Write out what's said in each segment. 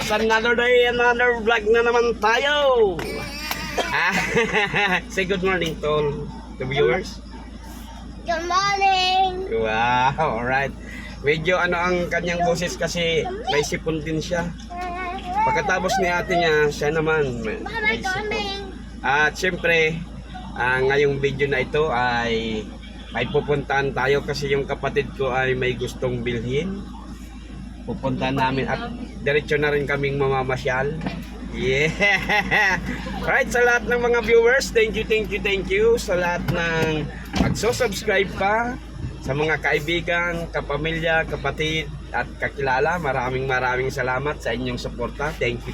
another day, another vlog na naman tayo. Say good morning to the viewers. Good morning. Wow, alright. Medyo ano ang kanyang boses kasi may sipon din siya. Pagkatapos ni ate niya, siya naman may sipon. At syempre, ngayong video na ito ay may pupuntahan tayo kasi yung kapatid ko ay may gustong bilhin. Pupuntahan namin at diretso na rin kaming mamamasyal. Yeah! Alright, sa lahat ng mga viewers, thank you sa lahat ng magso-subscribe pa, sa mga kaibigan, kapamilya, kapatid at kakilala. Maraming salamat sa inyong suporta. Thank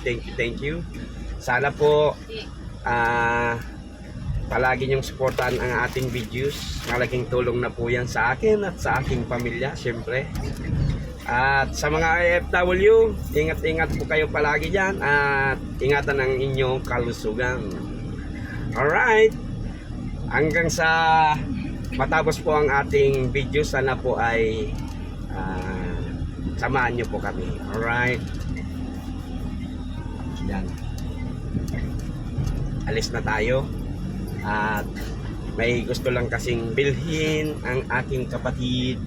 you. Sana po palagi niyong suportahan ang ating videos. Malaking tulong na po yan sa akin at sa aking pamilya, syempre. At sa mga IFW, ingat po kayo palagi dyan at ingatan ang inyong kalusugan. Alright, hanggang sa matapos po ang ating video, sana po ay samahan nyo po kami. Alright, yan, alis na tayo at may gusto lang kasing bilhin ang aking kapatid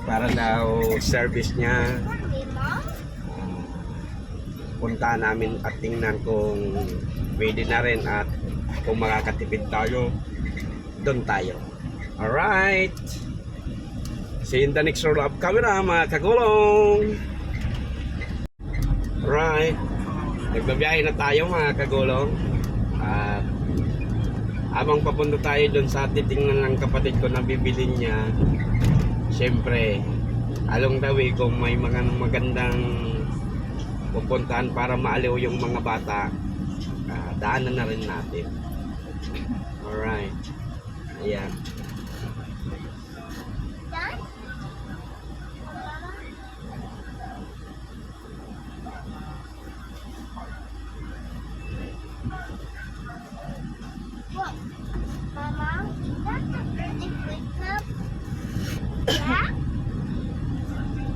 para daw service niya. Punta namin at tingnan kung pwede na rin at kung makakatipid tayo, doon tayo. Alright, see you in the next roll up camera mga kagulong. Alright, nagbabiyahe na tayo mga kagulong. At habang papunta tayo doon sa titingnan ng kapatid ko na bibilin niya, siyempre, along the way kung may mga magandang pupuntahan para maaliw yung mga bata, daanan na rin natin. Alright. Ayan. Mama, is that the birthday quick club? Yeah?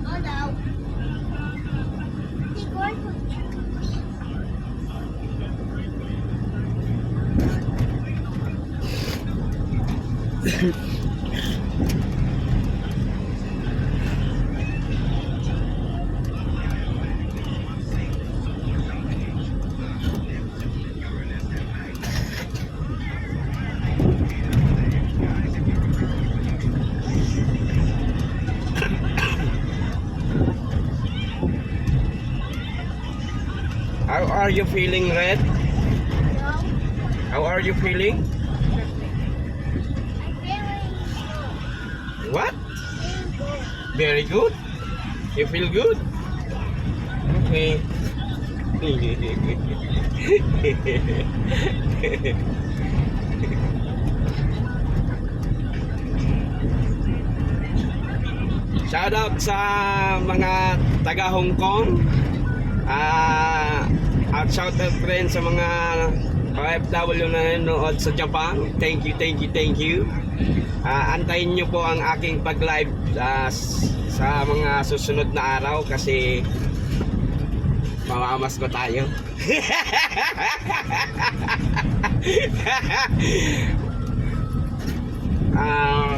Oh no. They going to How are you feeling, Red? no. How are you feeling? I'm feeling What? good. Very good? You feel good? Okay. Shout out sa mga taga Hong Kong. At shout out rin sa mga OFW na nanonood sa Japan. Thank you. Antayin nyo po ang aking pag-live sa mga susunod na araw kasi mamamas ko tayo.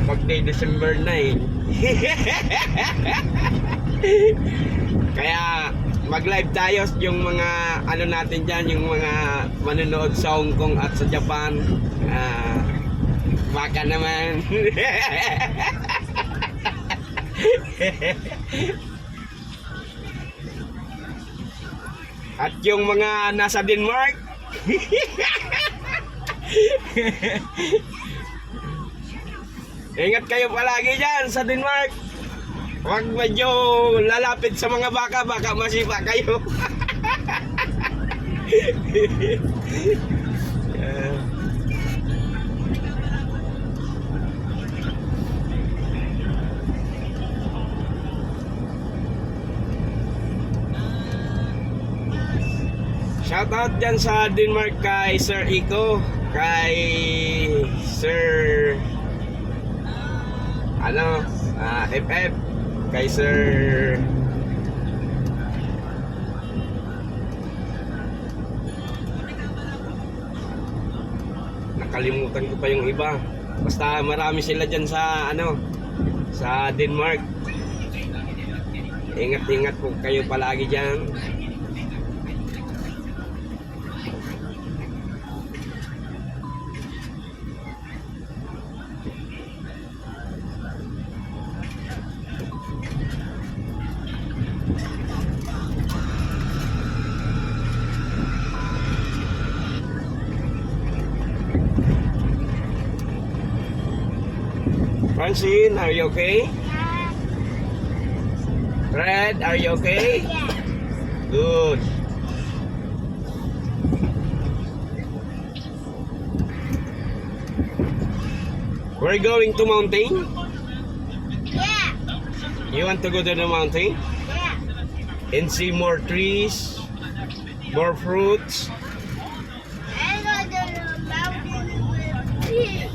Pag-day December 9. Kaya mag-live tayo yung mga ano natin dyan, yung mga manonood sa Hong Kong at sa Japan. Baka naman. At yung mga nasa Denmark. Ingat kayo palagi dyan sa Denmark. Huwag medyo lalapit sa mga baka, baka masipa kayo. Shout out dyan sa Denmark kay Sir Iko, kay Sir FF, kay Sir nakalimutan ko pa yung iba. Basta marami sila dyan sa ano, sa Denmark. Ingat-ingat po kayo palagi dyan. Francine, are you okay? Yeah. Fred, are you okay? Yeah. Good. We're going to mountain? Yeah. You want to go to the mountain? Yeah. And see more trees, more fruits? I go to the mountain with Peter.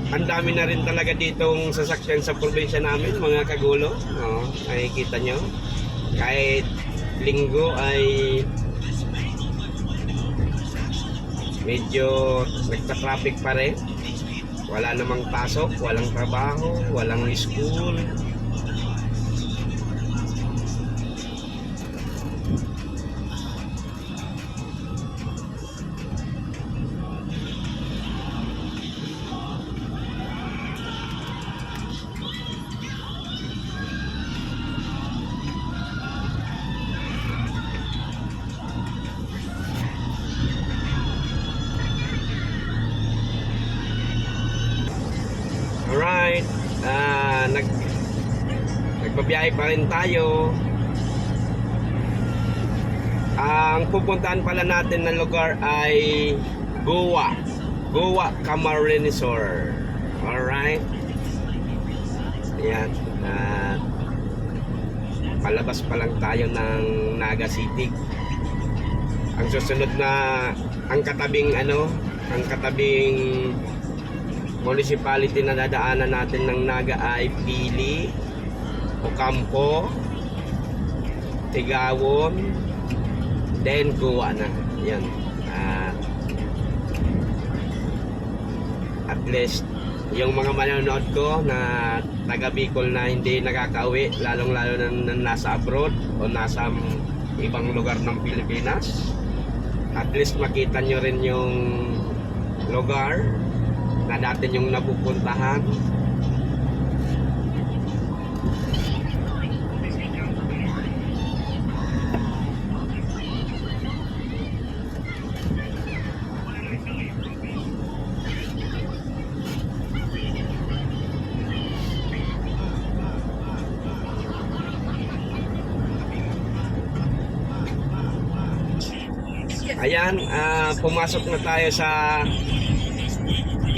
Ang dami na rin talaga ditong sasakyan sa probinsya namin, mga kagulo. No, nakikita nyo. Kahit linggo ay medyo nagta-traffic pa rin. Wala namang pasok, walang trabaho, walang school. Alright, nagbabiyahe pa rin tayo. Ang pupuntahan pala natin na lugar ay Goa Camarines Resort. Alright. Ayan. Palabas pa lang tayo ng Naga City. Ang susunod na ang katabing municipality na dadaanan natin ng Naga ay Pili, Ocampo, Tigawon, then Goa na. Yan. At least yung mga manonood ko na taga Bicol na hindi nakakauwi, lalong-lalo na nasa abroad o nasa ibang lugar ng Pilipinas, at least makita nyo rin yung lugar na dati yung napupuntahan. Ayan, pumasok na tayo sa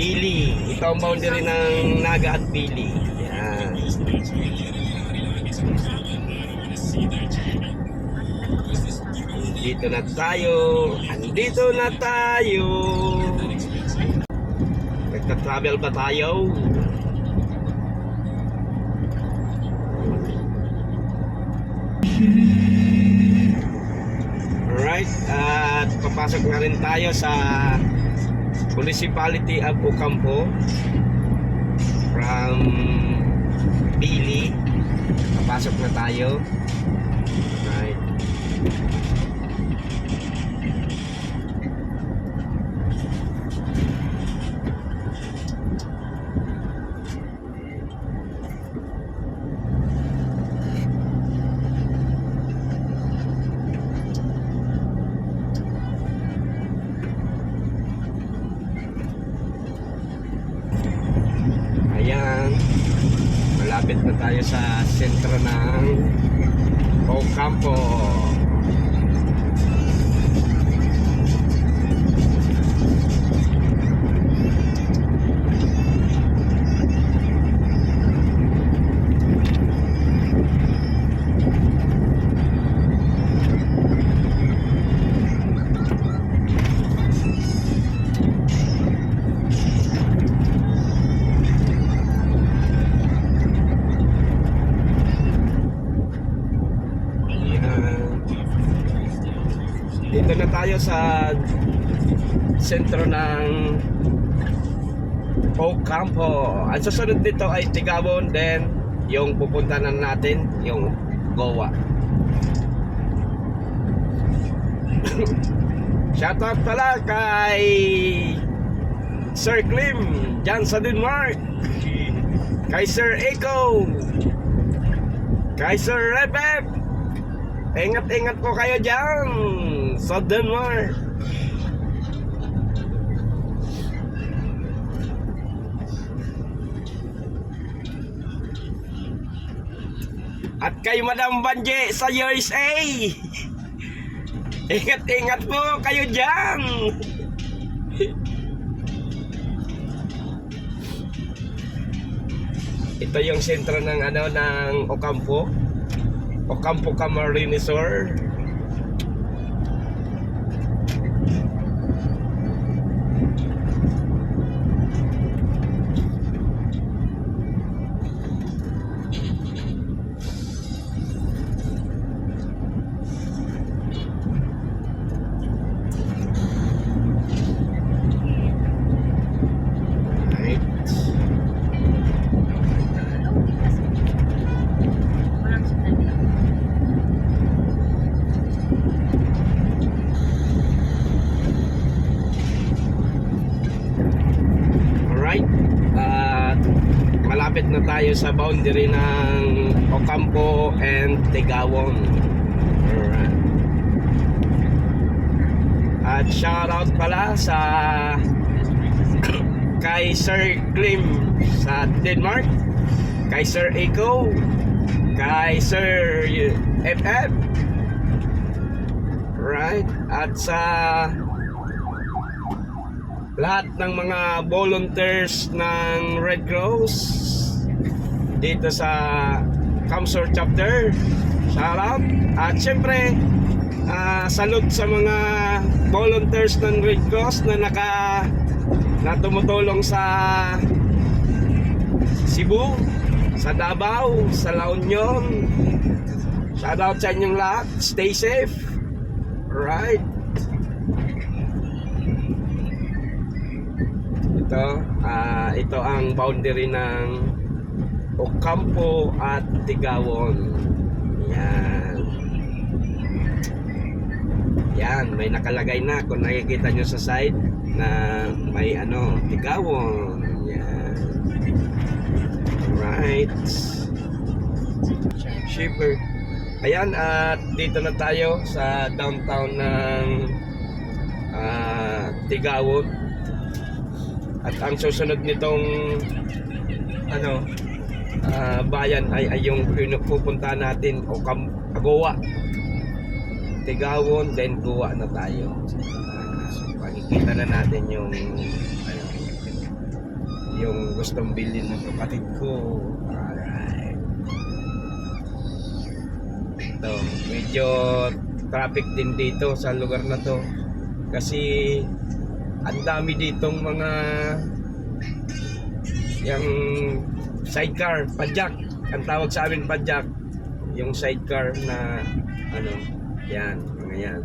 Pili. Ito ang boundary ng Naga at Pili. Ayan. Dito na tayo. Andito na tayo. Nagta-travel ba tayo? Alright, at papasok na rin tayo sa Municipality of Ocampo from Pili. Papasok na tayo. Right. Ayan, malapit na tayo sa sentro ng Ocampo. na tayo sa sentro ng Ocampo. Ang susunod dito ay Tigawon, then yung pupuntahan natin yung Goa. Shoutout pala kay Sir Klim dyan sa Denmark, kay Sir Echo, kay Sir Repep. Ingat-ingat po kayo dyan sa Denmark. At kay Madam Banje sa USA. Ingat-ingat po kayo dyan. Ito yung sentro ng ng Ocampo. Ocampo Camarines Resort. Malapit na tayo sa boundary ng Ocampo and Tigawon. Alright. At shoutout pala sa kay Sir Klim sa Denmark, kay Sir Echo, kay Sir FF, right? At sa lahat ng mga volunteers ng Red Cross dito sa Kamsur chapter, shout out. At syempre salute sa mga volunteers ng Red Cross na tumutulong sa Cebu, sa Davao, sa La Union. Shout out sa inyong lahat. Stay safe. Right. Ito ang boundary ng Ocampo at Tigawon. Yan, may nakalagay na kung nakikita nyo sa side na may Tigawon. Yan. Right. Shipper. Ayan, at dito na tayo sa downtown ng Tigawon. At ang susunod nitong bayan ay yung pupunta natin Goa. Tigawon, then Goa na tayo. So makikita na natin yung gustong bilhin ng kapatid ko. Alright. Ito, medyo traffic din dito sa lugar na to kasi ang dami ditong mga yung sidecar, padjak. Ang tawag sa amin padjak, yung sidecar na yan, mga yan.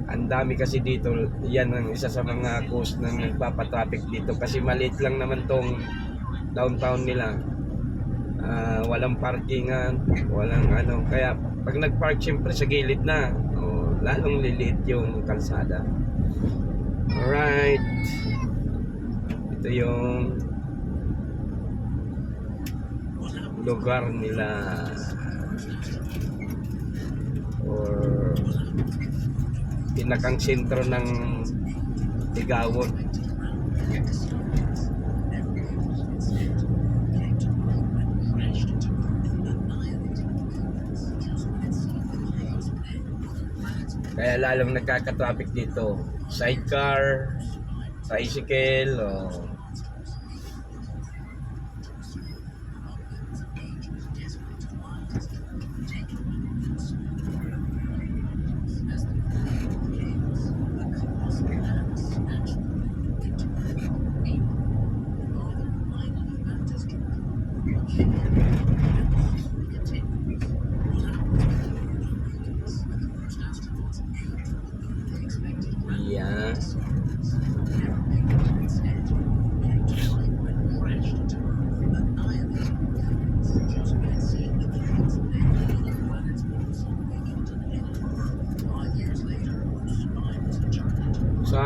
Ang dami kasi dito, yan ang isa sa mga cause ng nagpapatraffic dito kasi maliit lang naman tong downtown nila. Walang parkingan, walang kaya pag nagpark syempre sa gilid na, lalong liliit yung kalsada. Alright. Ito yung lugar nila or pinakang sentro ng Tigawon. Kaya lalong nagkaka-traffic dito. Sidecar, tricycle,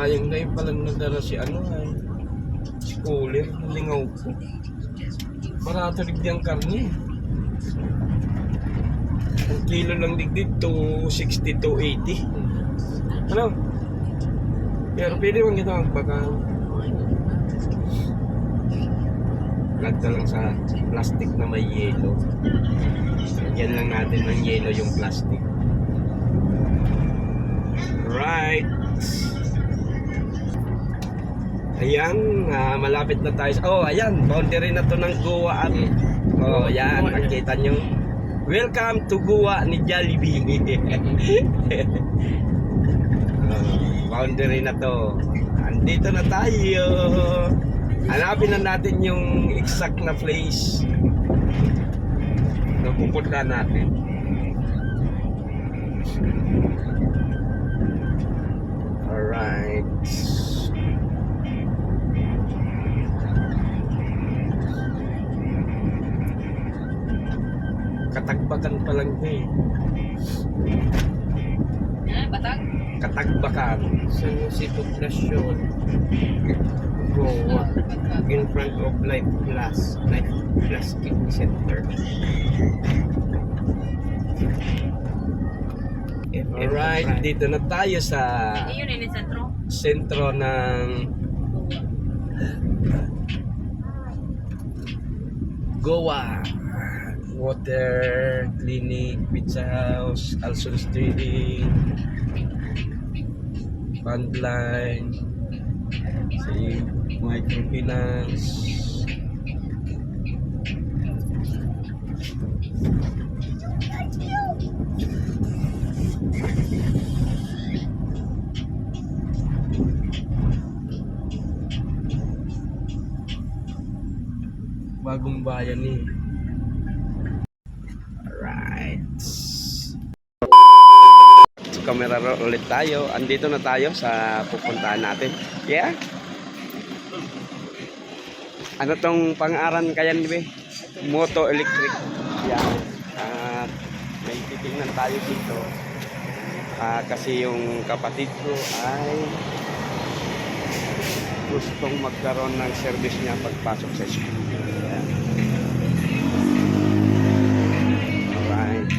sayang na yung pala nadala si ano ay si cooler, lingaw ko. Barato digdi ang karne. Ang kilo lang digdi, 260 to 80. Ano? Pero pwede bang ito ang baka lagta lang sa plastic na may yelo. Lagyan lang natin ng yelo yung plastic. Right. Ayan, malapit na tayo. Oh, ayan, boundary na to ng Goa. Oh, ayan, nakita nyo. Welcome to Goa ni Jollibee. Boundary na to. Andito na tayo. Hanapin na natin yung exact na place na pupunta natin. Alright. Katagbakan pa lang ito eh. Batag? Katagbakan. San Jose Poblacion, Goa, in front of Life Plus Kidney Center. Alright, dito na tayo sa Yun yung sentro. sentro ng Goa. Water Clinic, Pizza House, Alson Street, Fundline, si Microfinance. Bagong bayan eh. Alright. So, camera roll ulit tayo. Andito na tayo sa pupuntahan natin. Yeah? Ano tong pang-aran kaya ni Moto Electric. Yeah. At may titingnan tayo dito. Kasi yung kapatid ko ay gustong magkaroon ng service niya pagpasok sa school. Yeah. Alright.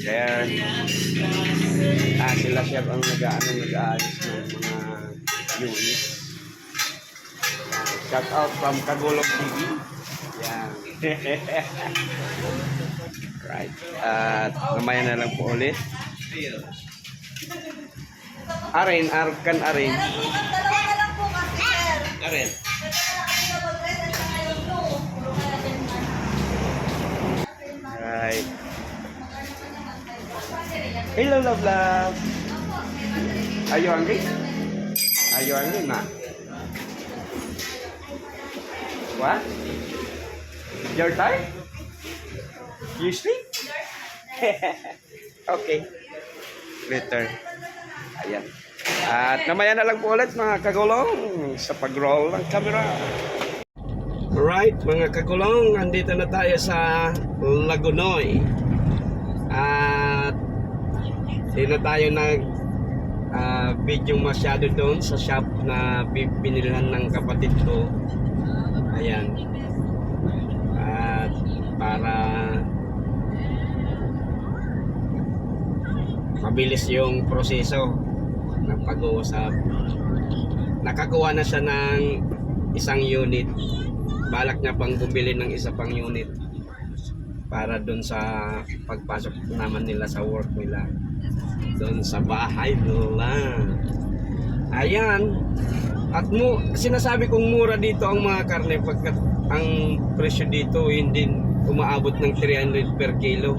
There. Sila chef ang nag-aalis ng mga unit. Shout out from Kagulong TV. Yan. Right. At mamaya na lang po ulit. Arin, arkan arin. Dalawa na lang po kasi, sir. Arin. Right. Hello, love, love. Are you hungry? Are you hungry, ma? What? Your time? You sleep? Okay. Later. Ayan. At namaya na lang po ulit mga kagulong sa pag-roll ng camera. Alright mga kagulong, andito na tayo sa Lagunoy. At hindi na tayo nag video masyado doon sa shop na binilhan ng kapatid ko. Ayan. At para mabilis yung proseso ng pag-uusap. Nakakuha na siya ng isang unit. Balak niya pang bumili ng isa pang unit para doon sa pagpasok naman nila sa work nila. Doon sa bahay nila. Ayan. At sinasabi kong mura dito ang mga karne pagkat ang presyo dito hindi umaabot ng 300 per kilo.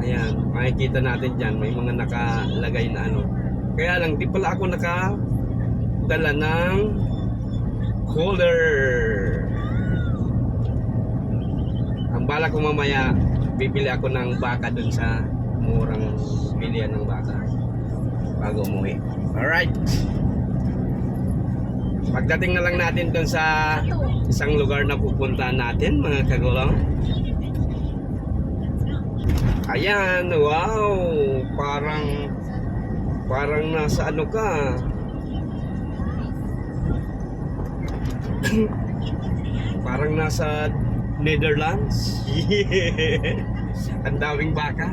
Ayan, makikita natin dyan, may mga nakalagay na ano. Kaya lang, di pala ako nakadala ng cooler. Ang bala ko mamaya, bibili ako ng baka dun sa murang bilihan ng baka bago umuwi. Alright. Pagdating na lang natin doon sa isang lugar na pupuntahan natin, mga kagulong. Ayan, wow! Parang nasa ano ka? Parang nasa Netherlands. Ang daming baka.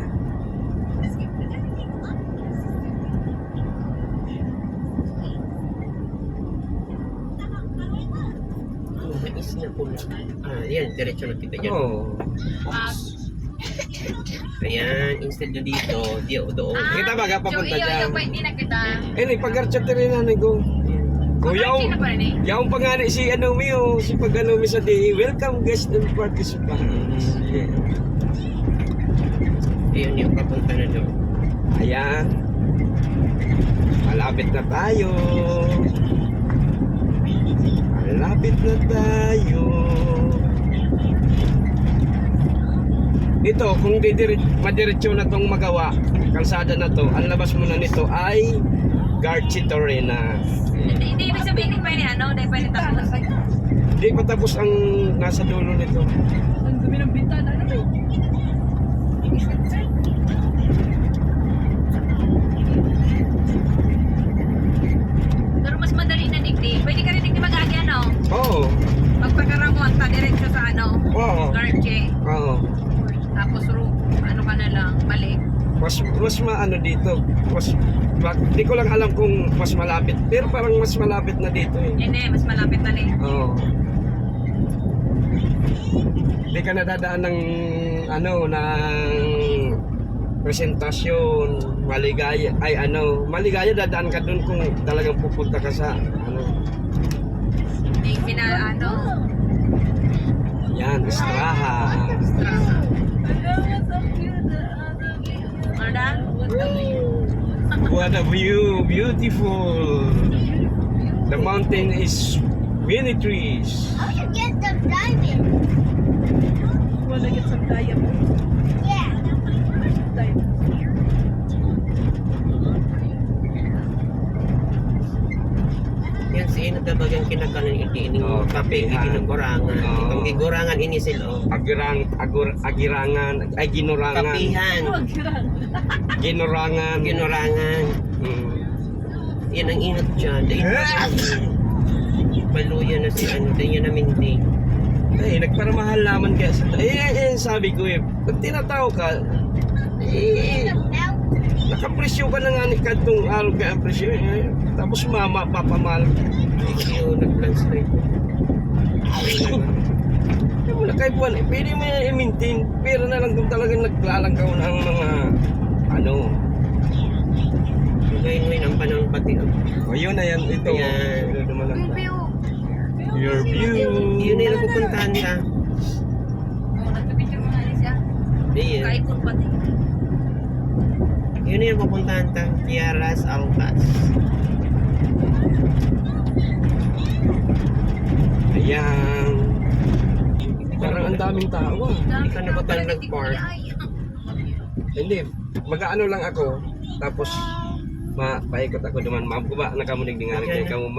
Mais na pula. Yan, diretso na kita dyan. Oh. Ayan, instead na dito, doon. Kita ba papunta dyan? Hindi na kita. Eh, pag-archat rin na ko. Kuya, Sino pa rin eh? yaong pangani si ano mi si pag ano mi sa day. Welcome guest and participants. Yeah. Ayun yung papunta na doon. Ayan. Malapit na tayo. Malapit na tayo. Ito, kung madiretso na tong magawa, kalsada na to, ang labas muna nito ay Garchitorena. Hindi ibig sabihin, hindi pwede ano, hindi pwede tapos. Hindi pa tapos ang nasa dulo nito. Ang dumi ng bintana, ano ba? Pero mas madali na digdi. Pwede ka rin digdi mag-agi ano? Oo. Pagpagkaramon, ta diretso sa ano? Oo. Garche. Oo. Tapos ano ka na lang, balik. Mas maano dito. Hindi ko lang alam kung mas malapit. Pero parang mas malapit na dito eh. Hindi, mas malapit na rin. Oo. Hindi ka nadadaan ng ano ng presentasyon, maligaya ay ano, maligaya dadaan ka dun kung talagang pupunta ka sa ano. Hindi ano. Yan, Estraha. What a view, beautiful. The mountain is many trees. I should get some diamonds. Wanna get some diamonds? Yeah. Yan si nagdabagang kinakalan itiining Oo, kape, kapehan. gigurangan. Oo. Itong gigurangan inisil, oh. Agirangan, ay ginurangan. Kapihan, Ginurangan. ginurangan. Mm. Yan ang ingat dyan. Baluya na si ano, dahil yan na minti. Ay, nagparamahal naman kaya sa... sabi ko pag tinataw ka, nakapresyo ka na nga ni Kadtong araw ka ang presyo. Tapos mama, papamahal. Yung nag-translate. Kaya mo na kay buwan, pwede mo yan i-maintain. Pero na lang kung talagang naglalanggaw ng mga, ano. Ngayon ang panahon pati. O yun na yan, ito. Ayan. Your view. Yun na yung napupuntahan ka. Oh, nagpipicture mo nga rin siya. Ayan. Kaikon pati. Yun na yung pupuntahan ka. Tiaras Altas. Ayan. Parang ang daming tao ah. Hindi ka na ba tayo nag-park? Hindi, mag-ano lang ako. Tapos, paikot ako naman. Mabuba na kamunig ni nga. Kaya ka mo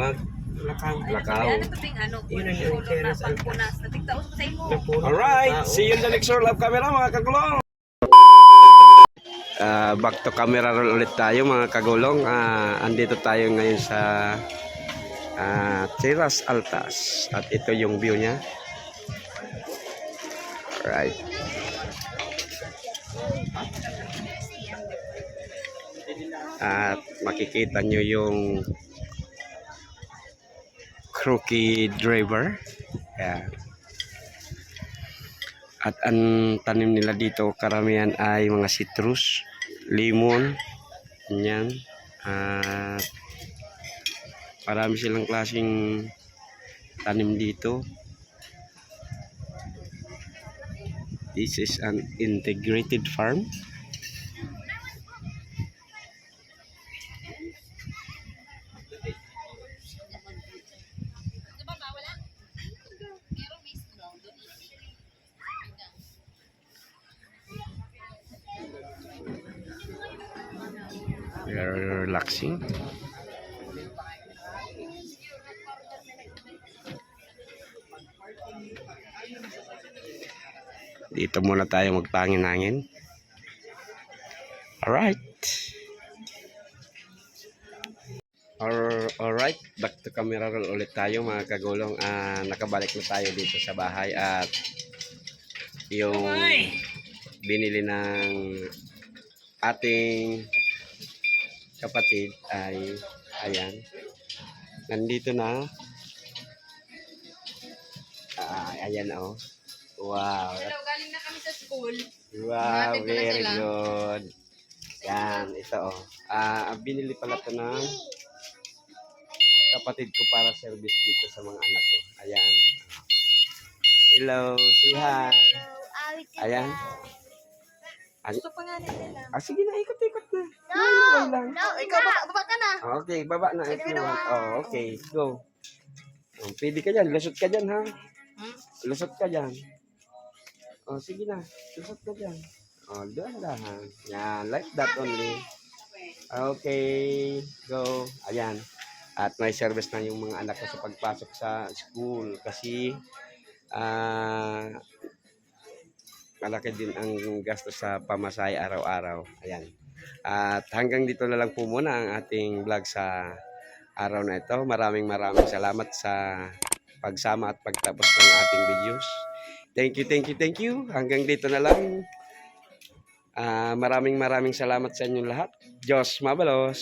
Lakaw. lakaw. Ano to ting ano? Yun ang Ulo na Tiaras Altas. pagpunas. Natigtaos pa sa imo. Alright, see you in the next roll of camera mga kagulong. Back to camera roll ulit tayo mga kagulong. Andito tayo ngayon sa Tiaras Altas. At ito yung view niya. Alright. At makikita nyo yung crooked driver. Yeah. At ang tanim nila dito karamihan ay mga citrus, lemon, yan. At marami silang klaseng tanim dito. This is an integrated farm. We are relaxing. Dito muna tayo magpangin-hangin. Alright. Alright, back to camera roll ulit tayo mga kagulong. Nakabalik na tayo dito sa bahay at yung binili ng ating kapatid ay ayan. Nandito na. Ayan oh. Wow. Hello, galing na kami sa school. Wow, Natin ko na very sila. good. Yan, ito oh. Binili pala ito ng kapatid ko para service dito sa mga anak ko. Ayan. Hello, say hi. Ayan. Gusto pa nga nila. Sige na, ikot-ikot na. No! Okay lang. No, Ikaw, baba ka na. Okay, baba na if you want. Oh, okay, go. Pwede ka dyan, lusot ka dyan ha. Lusot ka dyan. Sige na, lusot ka dyan. Doon lang. Yan, like that only. Okay, go. Ayan. At may service na yung mga anak ko sa pagpasok sa school kasi malaki din ang gastos sa pamasahe araw-araw. Ayan. At hanggang dito na lang po muna ang ating vlog sa araw na ito. Maraming salamat sa pagsama at pagtapos ng ating videos. Thank you. Hanggang dito na lang. Maraming salamat sa inyong lahat. Diyos mabalos.